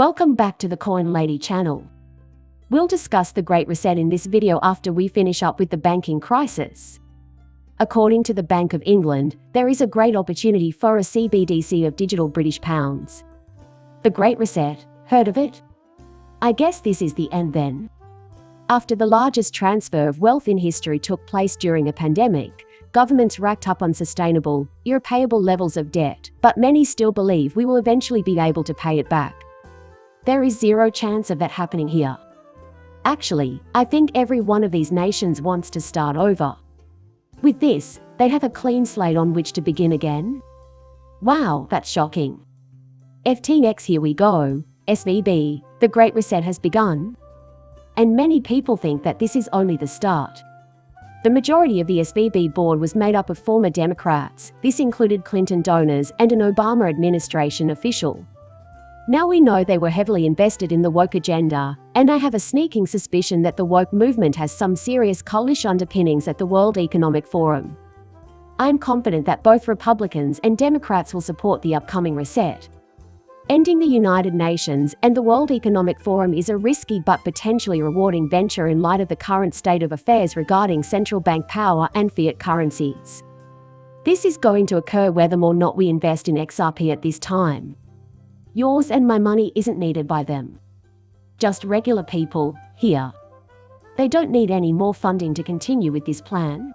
Welcome back to the Coin Lady channel. We'll discuss the Great Reset in this video after we finish up with the banking crisis. According to the Bank of England, there is a great opportunity for a CBDC of digital British pounds. The Great Reset, heard of it? I guess this is the end then. After the largest transfer of wealth in history took place during a pandemic, governments racked up unsustainable, irrepayable levels of debt, but many still believe we will eventually be able to pay it back. There is zero chance of that happening here. Actually, I think every one of these nations wants to start over. With this, they have a clean slate on which to begin again. Wow, that's shocking. FTX, here we go. SVB, the Great Reset has begun. And many people think that this is only the start. The majority of the SVB board was made up of former Democrats. This included Clinton donors and an Obama administration official. Now we know they were heavily invested in the woke agenda, and I have a sneaking suspicion that the woke movement has some serious cultish underpinnings at the World Economic Forum. I am confident that both Republicans and Democrats will support the upcoming reset. Ending the United Nations and the World Economic Forum is a risky but potentially rewarding venture in light of the current state of affairs regarding central bank power and fiat currencies. This is going to occur whether or not we invest in XRP at this time. Yours and my money isn't needed by them. Just regular people, here. They don't need any more funding to continue with this plan.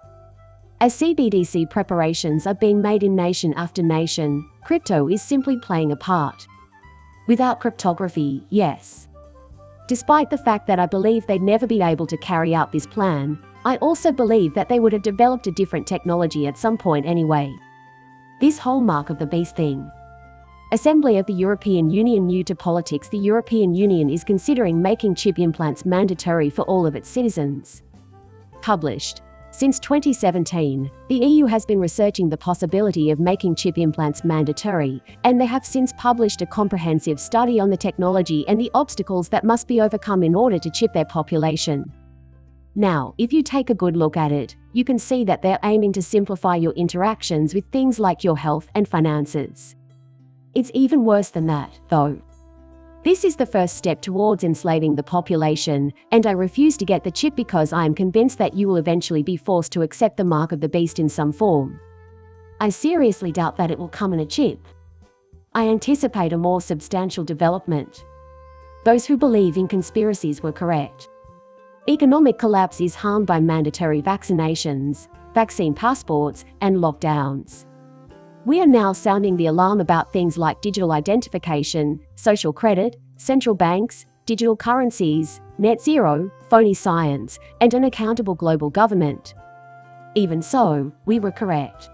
As CBDC preparations are being made in nation after nation, crypto is simply playing a part. Without cryptography, yes. Despite the fact that I believe they'd never be able to carry out this plan, I also believe that they would have developed a different technology at some point anyway. This whole mark of the beast thing. Assembly of the European Union. New to politics, the European Union is considering making chip implants mandatory for all of its citizens. Published. Since 2017, the EU has been researching the possibility of making chip implants mandatory, and they have since published a comprehensive study on the technology and the obstacles that must be overcome in order to chip their population. Now, if you take a good look at it, you can see that they're aiming to simplify your interactions with things like your health and finances. It's even worse than that, though. This is the first step towards enslaving the population, and I refuse to get the chip because I am convinced that you will eventually be forced to accept the mark of the beast in some form. I seriously doubt that it will come in a chip. I anticipate a more substantial development. Those who believe in conspiracies were correct. Economic collapse is harmed by mandatory vaccinations, vaccine passports, and lockdowns. We are now sounding the alarm about things like digital identification, social credit, central banks, digital currencies, net zero, phony science, and an accountable global government. Even so, we were correct.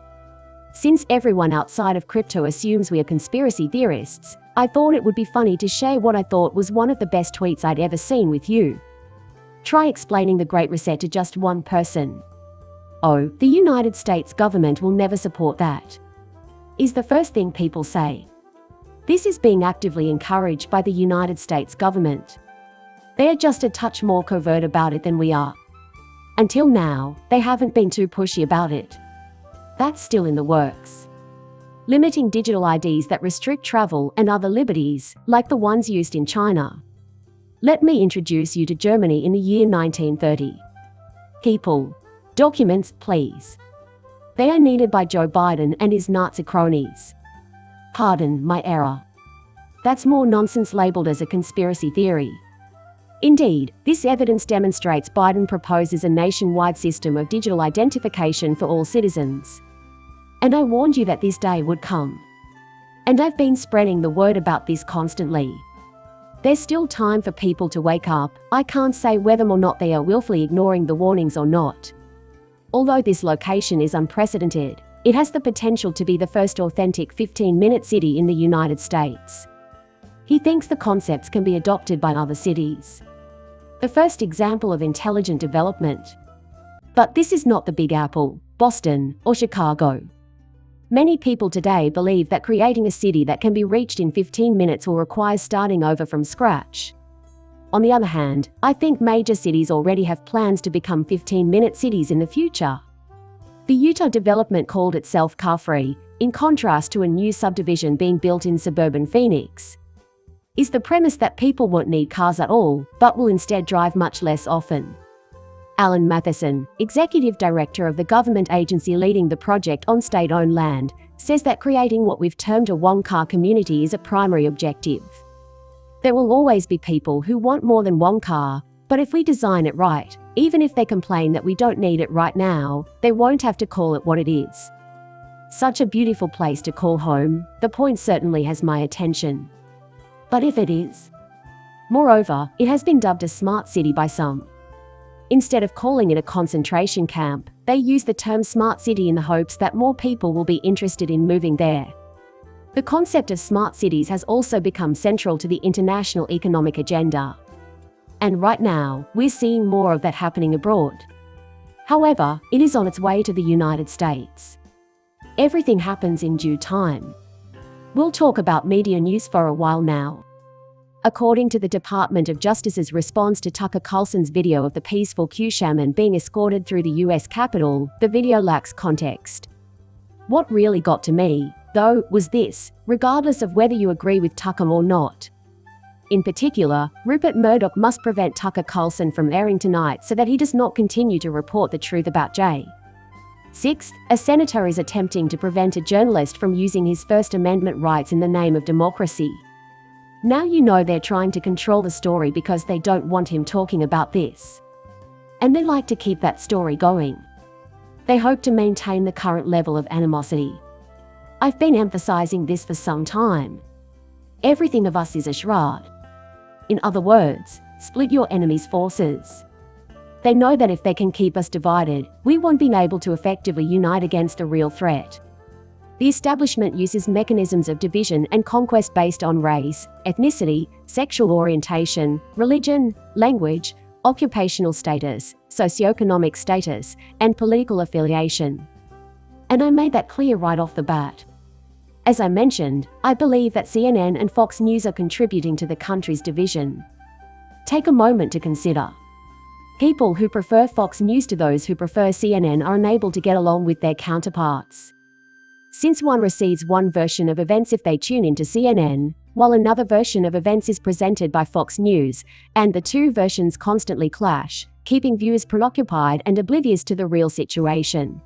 Since everyone outside of crypto assumes we are conspiracy theorists, I thought it would be funny to share what I thought was one of the best tweets I'd ever seen with you. Try explaining the Great Reset to just one person. Oh, the United States government will never support that, is the first thing people say. This is being actively encouraged by the United States government. They are just a touch more covert about it than we are. Until now, they haven't been too pushy about it. That's still in the works. Limiting digital IDs that restrict travel and other liberties, like the ones used in China. Let me introduce you to Germany in the year 1930. People. Documents, please. They are needed by Joe Biden and his Nazi cronies. Pardon my error. That's more nonsense labeled as a conspiracy theory. Indeed, this evidence demonstrates Biden proposes a nationwide system of digital identification for all citizens. And I warned you that this day would come. And I've been spreading the word about this constantly. There's still time for people to wake up. I can't say whether or not they are willfully ignoring the warnings or not. Although this location is unprecedented, it has the potential to be the first authentic 15-minute city in the United States. He thinks the concepts can be adopted by other cities. The first example of intelligent development. But this is not the Big Apple, Boston, or Chicago. Many people today believe that creating a city that can be reached in 15 minutes will require starting over from scratch. On the other hand, I think major cities already have plans to become 15-minute cities in the future. The Utah development called itself car-free, in contrast to a new subdivision being built in suburban Phoenix. is the premise that people won't need cars at all, but will instead drive much less often. Alan Matheson, executive director of the government agency leading the project on state-owned land, says that creating what we've termed a one-car community is a primary objective. There will always be people who want more than one car, but if we design it right, even if they complain that we don't need it right now, they won't have to call it what it is. Such a beautiful place to call home, the point certainly has my attention. But if it is? Moreover, it has been dubbed a smart city by some. Instead of calling it a concentration camp, they use the term smart city in the hopes that more people will be interested in moving there. The concept of smart cities has also become central to the international economic agenda. And right now, we're seeing more of that happening abroad. However, it is on its way to the United States. Everything happens in due time. We'll talk about media news for a while now. According to the Department of Justice's response to Tucker Carlson's video of the peaceful Q shaman being escorted through the US Capitol, the video lacks context. What really got to me, though, was this: regardless of whether you agree with Tucker or not. In particular, Rupert Murdoch must prevent Tucker Carlson from airing tonight so that he does not continue to report the truth about Jay. Sixth, a senator is attempting to prevent a journalist from using his First Amendment rights in the name of democracy. Now you know they're trying to control the story because they don't want him talking about this. And they like to keep that story going. They hope to maintain the current level of animosity. I've been emphasizing this for some time. Everything of us is a charade. In other words, split your enemy's forces. They know that if they can keep us divided, we won't be able to effectively unite against the real threat. The establishment uses mechanisms of division and conquest based on race, ethnicity, sexual orientation, religion, language, occupational status, socioeconomic status, and political affiliation. And I made that clear right off the bat. As I mentioned, I believe that CNN and Fox News are contributing to the country's division. Take a moment to consider. People who prefer Fox News to those who prefer CNN are unable to get along with their counterparts. Since one receives one version of events if they tune into CNN, while another version of events is presented by Fox News, and the two versions constantly clash, keeping viewers preoccupied and oblivious to the real situation.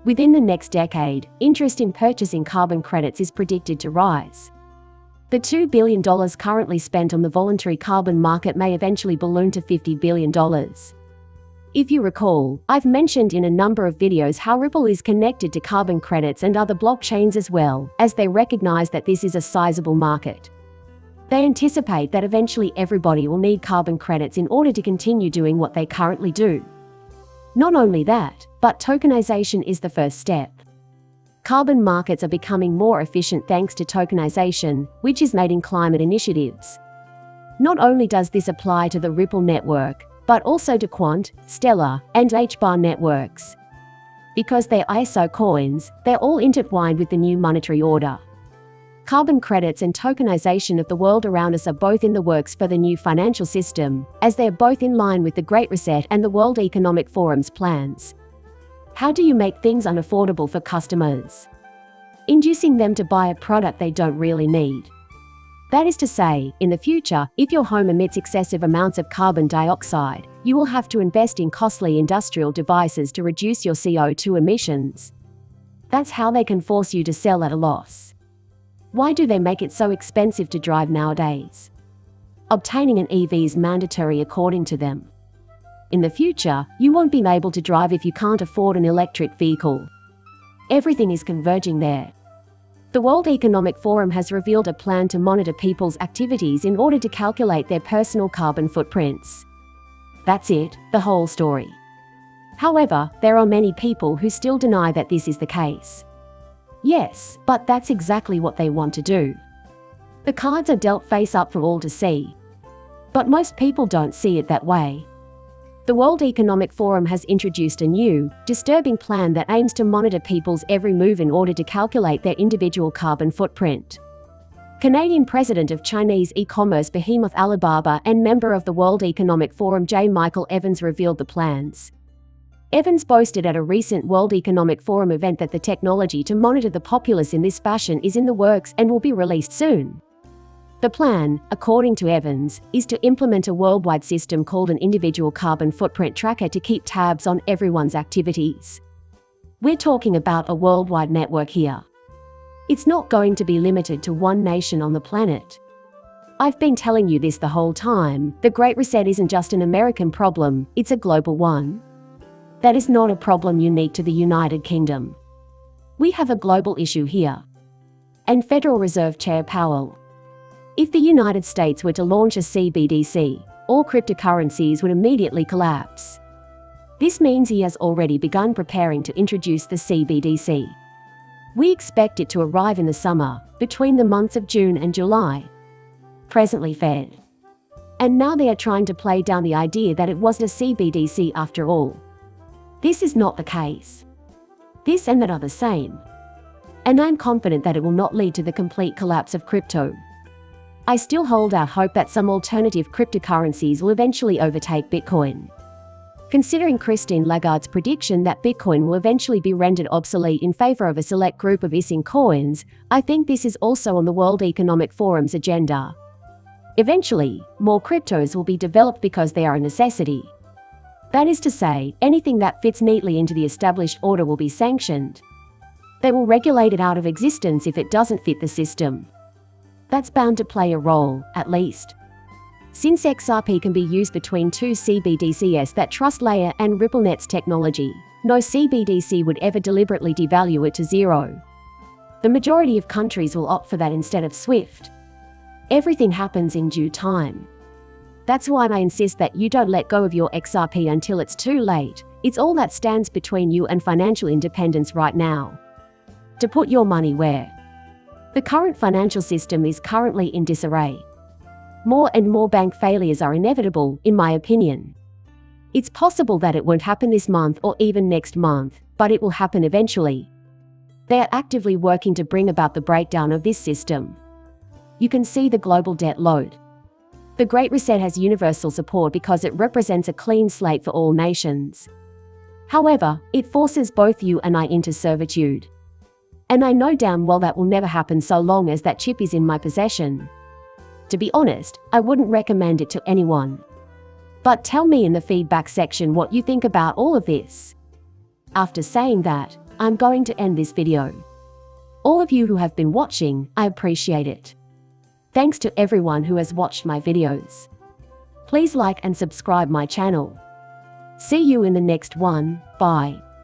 Within the next decade, interest in purchasing carbon credits is predicted to rise. The $2 billion currently spent on the voluntary carbon market may eventually balloon to $50 billion. If you recall, I've mentioned in a number of videos how Ripple is connected to carbon credits and other blockchains as well, as they recognize that this is a sizable market. They anticipate that eventually everybody will need carbon credits in order to continue doing what they currently do. Not only that, but tokenization is the first step. Carbon markets are becoming more efficient thanks to tokenization, which is made in climate initiatives. Not only does this apply to the Ripple network, but also to Quant, Stellar, and HBAR networks. Because they're ISO coins, they're all intertwined with the new monetary order. Carbon credits and tokenization of the world around us are both in the works for the new financial system, as they are both in line with the Great Reset and the World Economic Forum's plans. How do you make things unaffordable for customers? Inducing them to buy a product they don't really need. That is to say, in the future, if your home emits excessive amounts of carbon dioxide, you will have to invest in costly industrial devices to reduce your CO2 emissions. That's how they can force you to sell at a loss. Why do they make it so expensive to drive nowadays? Obtaining an EV is mandatory according to them. In the future, you won't be able to drive if you can't afford an electric vehicle. Everything is converging there. The World Economic Forum has revealed a plan to monitor people's activities in order to calculate their personal carbon footprints. That's it, the whole story. However, there are many people who still deny that this is the case. Yes, but that's exactly what they want to do. The cards are dealt face up for all to see. But most people don't see it that way. The World Economic Forum has introduced a new, disturbing plan that aims to monitor people's every move in order to calculate their individual carbon footprint. Canadian President of Chinese e-commerce behemoth Alibaba and member of the World Economic Forum J. Michael Evans revealed the plans. Evans boasted at a recent World Economic Forum event that the technology to monitor the populace in this fashion is in the works and will be released soon. The plan, according to Evans, is to implement a worldwide system called an individual carbon footprint tracker to keep tabs on everyone's activities. We're talking about a worldwide network here. It's not going to be limited to one nation on the planet. I've been telling you this the whole time. The Great Reset isn't just an American problem, it's a global one. That is not a problem unique to the United Kingdom. We have a global issue here. And Federal Reserve Chair Powell. If the United States were to launch a CBDC, all cryptocurrencies would immediately collapse. This means he has already begun preparing to introduce the CBDC. We expect it to arrive in the summer, between the months of June and July. Presently Fed. And now they are trying to play down the idea that it wasn't a CBDC after all. This is not the case. This and that are the same. And I'm confident that it will not lead to the complete collapse of crypto. I still hold out hope that some alternative cryptocurrencies will eventually overtake Bitcoin. Considering Christine Lagarde's prediction that Bitcoin will eventually be rendered obsolete in favor of a select group of ISIN coins, I think this is also on the World Economic Forum's agenda. Eventually, more cryptos will be developed because they are a necessity. That is to say, anything that fits neatly into the established order will be sanctioned. They will regulate it out of existence if it doesn't fit the system. That's bound to play a role, at least. Since Xrp can be used between two CBDCs that trust layer and RippleNet's technology, no CBDC would ever deliberately devalue it to zero. The majority of countries will opt for that instead of SWIFT. Everything happens in due time. That's why I insist that you don't let go of your Xrp until it's too late. It's all that stands between you and financial independence right now. To put your money where? The current financial system is currently in disarray. More and more bank failures are inevitable, in my opinion. It's possible that it won't happen this month or even next month, but it will happen eventually. They are actively working to bring about the breakdown of this system. You can see the global debt load. The Great Reset has universal support because it represents a clean slate for all nations. However, it forces both you and I into servitude. And I know damn well that will never happen so long as that chip is in my possession. To be honest, I wouldn't recommend it to anyone. But tell me in the feedback section what you think about all of this. After saying that, I'm going to end this video. All of you who have been watching, I appreciate it. Thanks to everyone who has watched my videos. Please like and subscribe my channel. See you in the next one, bye.